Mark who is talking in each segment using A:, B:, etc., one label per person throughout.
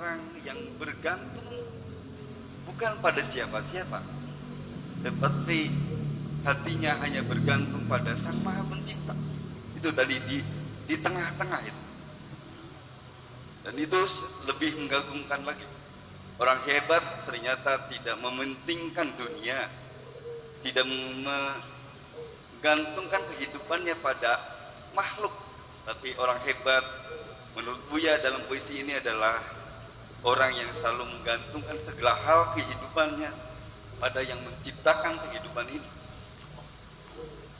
A: orang yang bergantung bukan pada siapa-siapa, tetapi hatinya hanya bergantung pada Sang Maha Pencipta. Itu tadi di tengah-tengah itu. Dan itu lebih menggabungkan lagi. Orang hebat ternyata tidak mementingkan dunia, tidak menggantungkan kehidupannya pada makhluk. Tapi orang hebat menurut Buya dalam puisi ini adalah orang yang selalu menggantungkan segala hal kehidupannya pada yang menciptakan kehidupan ini.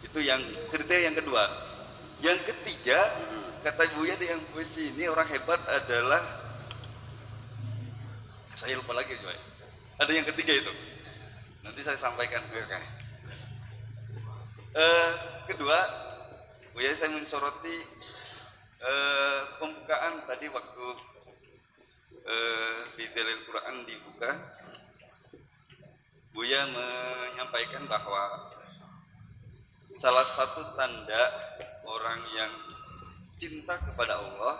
A: Itu yang kriteria yang kedua. Yang ketiga, kata Buya yang puisi ini orang hebat adalah, saya lupa lagi coy. Ada yang ketiga itu. Nanti saya sampaikan. Kedua, Buya saya mensoroti pembukaan tadi waktu di dalil Quran dibuka. Buya menyampaikan bahwa salah satu tanda orang yang cinta kepada Allah,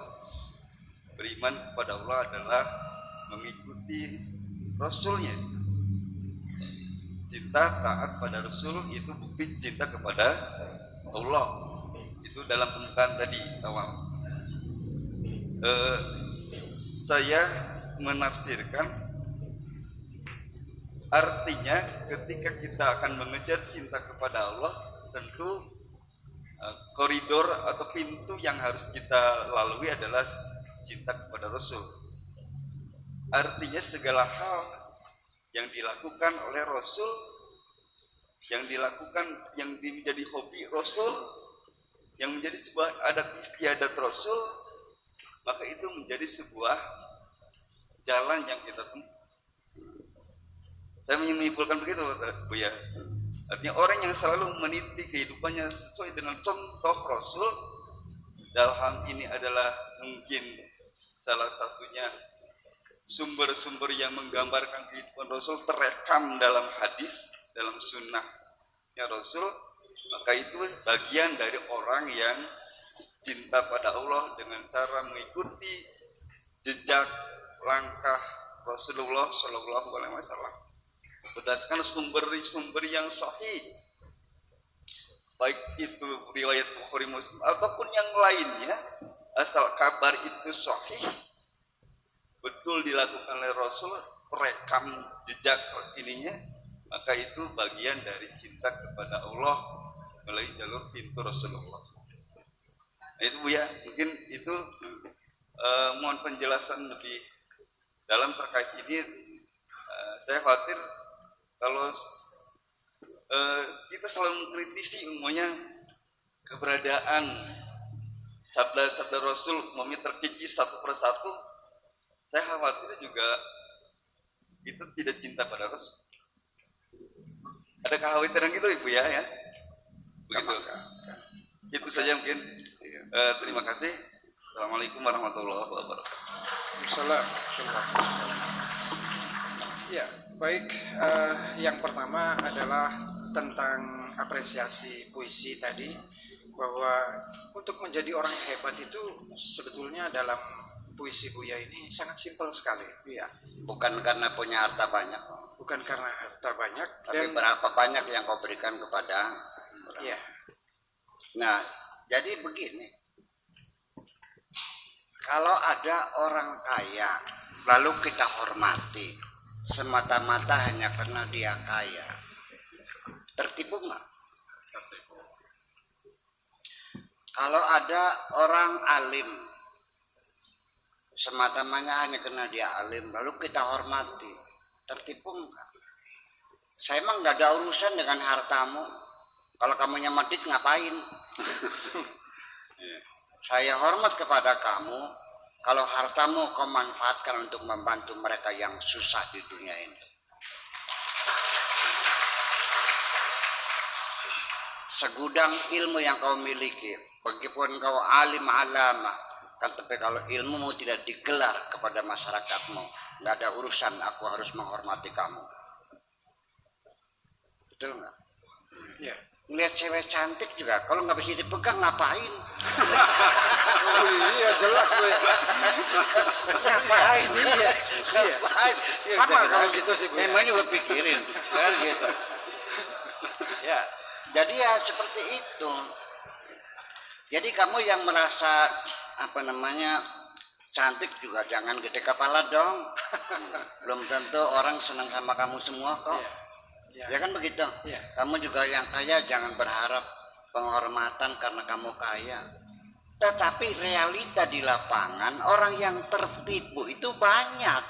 A: beriman kepada Allah adalah mengikuti Rasulnya. Cinta taat pada Rasul itu bukti cinta kepada Allah. Itu dalam pembukaan tadi awal. Saya menafsirkan artinya ketika kita akan mengejar cinta kepada Allah, tentu koridor atau pintu yang harus kita lalui adalah cinta kepada Rasul. Artinya segala hal yang dilakukan oleh Rasul, yang dilakukan yang menjadi hobi Rasul, yang menjadi sebuah adat istiadat Rasul, maka itu menjadi sebuah jalan yang kita tempuh. Saya menyimpulkan begitu, Bu ya. Artinya orang yang selalu meniti kehidupannya sesuai dengan contoh Rasul, dalam hal ini adalah mungkin salah satunya sumber-sumber yang menggambarkan kehidupan Rasul terekam dalam hadis, dalam sunnahnya Rasul, maka itu bagian dari orang yang cinta pada Allah dengan cara mengikuti jejak langkah Rasulullah Shallallahu Alaihi Wasallam berdasarkan sumber-sumber yang sahih, baik itu riwayat Bukhari Muslim ataupun yang lainnya, asal kabar itu sahih, betul dilakukan oleh Rasul, terekam jejak ininya, maka itu bagian dari cinta kepada Allah melalui jalur pintu Rasulullah. Nah, itu Bu ya, mungkin itu mohon penjelasan lebih dalam terkait ini. Saya khawatir kalau kita selalu mengkritisi umumnya keberadaan sabda-sabda Rasul umumnya terkikis satu persatu, saya khawatir juga kita tidak cinta pada Rasul. Ada kekhawatiran gitu Ibu ya? Begitu. Itu saja mungkin. Terima kasih. Assalamualaikum warahmatullahi wabarakatuh.
B: Assalamualaikum. Ya, baik. Yang pertama adalah tentang apresiasi puisi tadi, bahwa untuk menjadi orang hebat itu sebetulnya dalam puisi Buya ini sangat simpel sekali.
C: Iya, bukan karena punya harta banyak.
B: Bukan karena harta banyak.
C: Tapi berapa banyak yang kau berikan kepada orang.
B: Iya.
C: Nah, jadi begini. Kalau ada orang kaya, lalu kita hormati semata-mata hanya karena dia kaya, tertipu nggak?
B: Tertipu.
C: Kalau ada orang alim, semata-mata hanya karena dia alim, lalu kita hormati, tertipu nggak? Saya emang nggak ada urusan dengan hartamu. Kalau kamu nyemedit ngapain? Saya hormat kepada kamu kalau hartamu kau manfaatkan untuk membantu mereka yang susah di dunia ini. Segudang ilmu yang kau miliki, meskipun kau alim alama, kan tapi kalau ilmumu tidak digelar kepada masyarakatmu, nggak ada urusan aku harus menghormati kamu. Betul nggak?
B: Ya.
C: ngeliat cewek cantik juga kalau nggak bisa dipegang ngapain?
B: Oh, iya jelas tuh ya. Ngapain iya.
C: Ngapain? Ya,
B: Sama
C: udah,
B: kalau gitu sih, Bu.
C: memang juga pikirin kan gitu. Ya, jadi ya seperti itu. Jadi kamu yang merasa apa namanya cantik juga jangan gede kepala dong. Belum tentu orang senang sama kamu semua kok.
B: Iya.
C: Ya kan begitu.
B: Iya.
C: Kamu juga yang kaya jangan berharap penghormatan karena kamu kaya. Tetapi realita di lapangan orang yang tertipu itu banyak.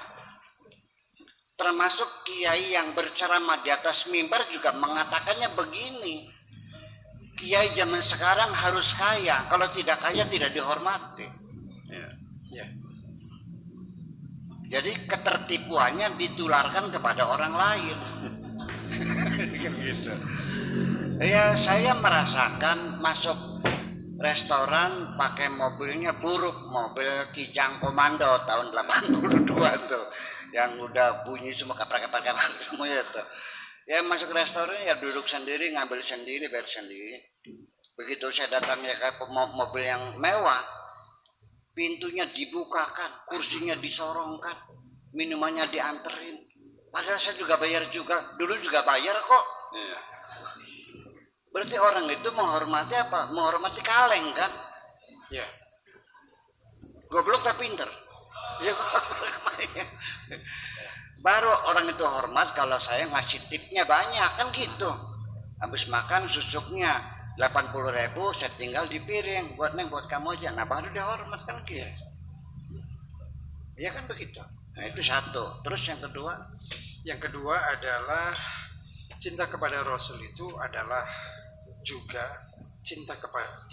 C: Termasuk kiai yang berceramah di atas mimbar juga mengatakannya begini. Kiai zaman sekarang harus kaya, kalau tidak kaya tidak dihormati.
B: Iya.
C: Jadi ketertipuannya ditularkan kepada orang lain. Gitu. Ya saya merasakan masuk restoran pakai mobilnya buruk, mobil Kijang Komando tahun 82 tuh, yang udah bunyi semua kaprak-kaprak semua ya tuh. Ya masuk restoran ya duduk sendiri, ngambil sendiri, bayar sendiri. Begitu saya datangnya ke mobil yang mewah, pintunya dibukakan, kursinya disorongkan, minumannya dianterin. Padahal saya juga bayar juga, dulu juga bayar kok.
A: Iya.
C: Berarti orang itu menghormati apa? Menghormati kaleng kan?
B: Iya.
C: Goblok tapi pinter. Ya, baru orang itu hormat kalau saya ngasih tipnya banyak kan gitu. Habis makan susuknya 80.000 saya tinggal di piring buat neng buat kamu aja. Nah baru dia hormat kan gitu. Ya kan begitu. Nah itu satu. Terus yang kedua?
B: Yang kedua adalah cinta kepada Rasul itu adalah juga cinta kepada